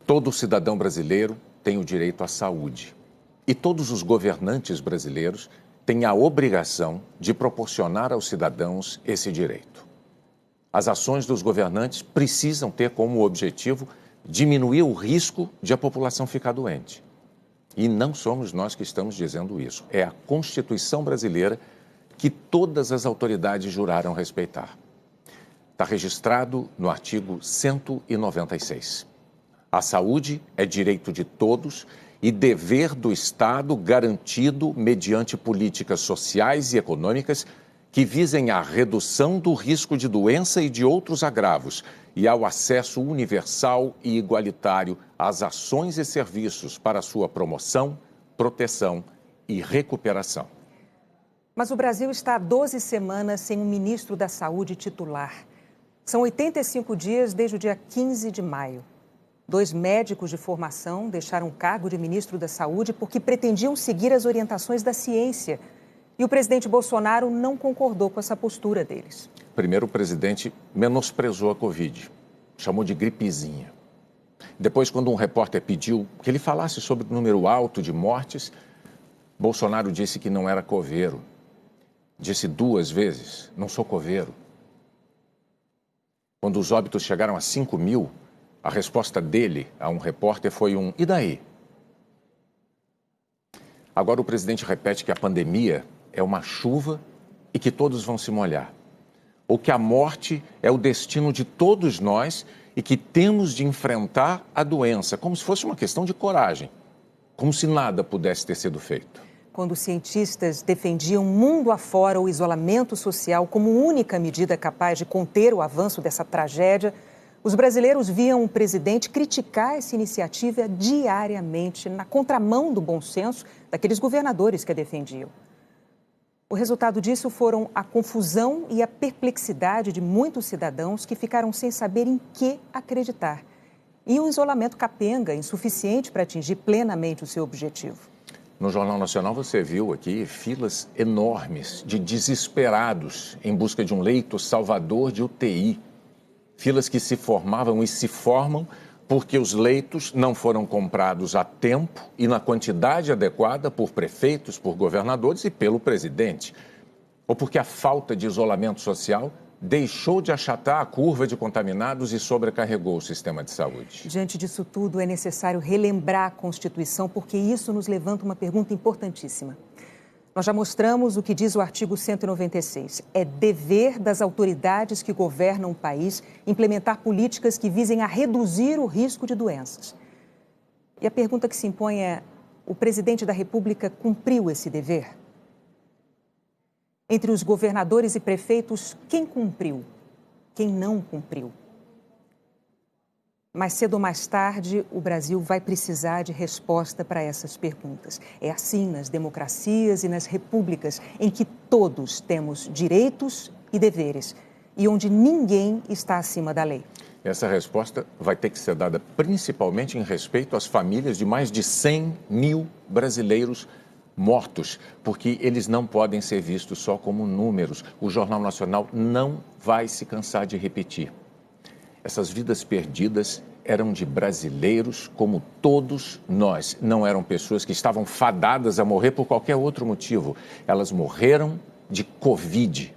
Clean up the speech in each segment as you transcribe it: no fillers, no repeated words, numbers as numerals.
Todo cidadão brasileiro tem o direito à saúde. E todos os governantes brasileiros têm a obrigação de proporcionar aos cidadãos esse direito. As ações dos governantes precisam ter como objetivo diminuir o risco de a população ficar doente. E não somos nós que estamos dizendo isso. É a Constituição brasileira que todas as autoridades juraram respeitar. Está registrado no artigo 196. A saúde é direito de todos e dever do Estado garantido mediante políticas sociais e econômicas que visem à redução do risco de doença e de outros agravos e ao acesso universal e igualitário às ações e serviços para sua promoção, proteção e recuperação. Mas o Brasil está há 12 semanas sem um ministro da Saúde titular. São 85 dias desde o dia 15 de maio. 2 médicos de formação deixaram o cargo de ministro da Saúde porque pretendiam seguir as orientações da ciência. E o presidente Bolsonaro não concordou com essa postura deles. Primeiro, o presidente menosprezou a Covid, chamou de gripezinha. Depois, quando um repórter pediu que ele falasse sobre o número alto de mortes, Bolsonaro disse que não era coveiro. Disse 2 vezes, não sou coveiro. Quando os óbitos chegaram a 5 mil, a resposta dele a um repórter foi um "e daí?". Agora o presidente repete que a pandemia é uma chuva e que todos vão se molhar. Ou que a morte é o destino de todos nós e que temos de enfrentar a doença, como se fosse uma questão de coragem, como se nada pudesse ter sido feito. Quando cientistas defendiam mundo afora o isolamento social como única medida capaz de conter o avanço dessa tragédia, os brasileiros viam o presidente criticar essa iniciativa diariamente, na contramão do bom senso daqueles governadores que a defendiam. O resultado disso foram a confusão e a perplexidade de muitos cidadãos que ficaram sem saber em que acreditar. E um isolamento capenga, insuficiente para atingir plenamente o seu objetivo. No Jornal Nacional você viu aqui filas enormes de desesperados em busca de um leito salvador de UTI. Filas que se formavam e se formam porque os leitos não foram comprados a tempo e na quantidade adequada por prefeitos, por governadores e pelo presidente. Ou porque a falta de isolamento social deixou de achatar a curva de contaminados e sobrecarregou o sistema de saúde. Diante disso tudo, é necessário relembrar a Constituição, porque isso nos levanta uma pergunta importantíssima. Nós já mostramos o que diz o artigo 196. É dever das autoridades que governam o país implementar políticas que visem a reduzir o risco de doenças. E a pergunta que se impõe é: o presidente da República cumpriu esse dever? Entre os governadores e prefeitos, quem cumpriu? Quem não cumpriu? Mais cedo ou mais tarde, o Brasil vai precisar de resposta para essas perguntas. É assim nas democracias e nas repúblicas, em que todos temos direitos e deveres, e onde ninguém está acima da lei. Essa resposta vai ter que ser dada principalmente em respeito às famílias de mais de 100 mil brasileiros mortos, porque eles não podem ser vistos só como números. O Jornal Nacional não vai se cansar de repetir. Essas vidas perdidas eram de brasileiros como todos nós. Não eram pessoas que estavam fadadas a morrer por qualquer outro motivo. Elas morreram de Covid.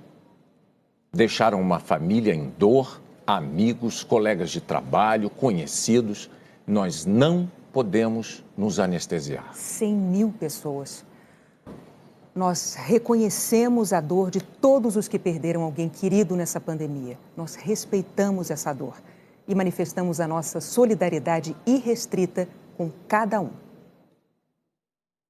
Deixaram uma família em dor, amigos, colegas de trabalho, conhecidos. Nós não podemos nos anestesiar. 100 mil pessoas. Nós reconhecemos a dor de todos os que perderam alguém querido nessa pandemia. Nós respeitamos essa dor e manifestamos a nossa solidariedade irrestrita com cada um.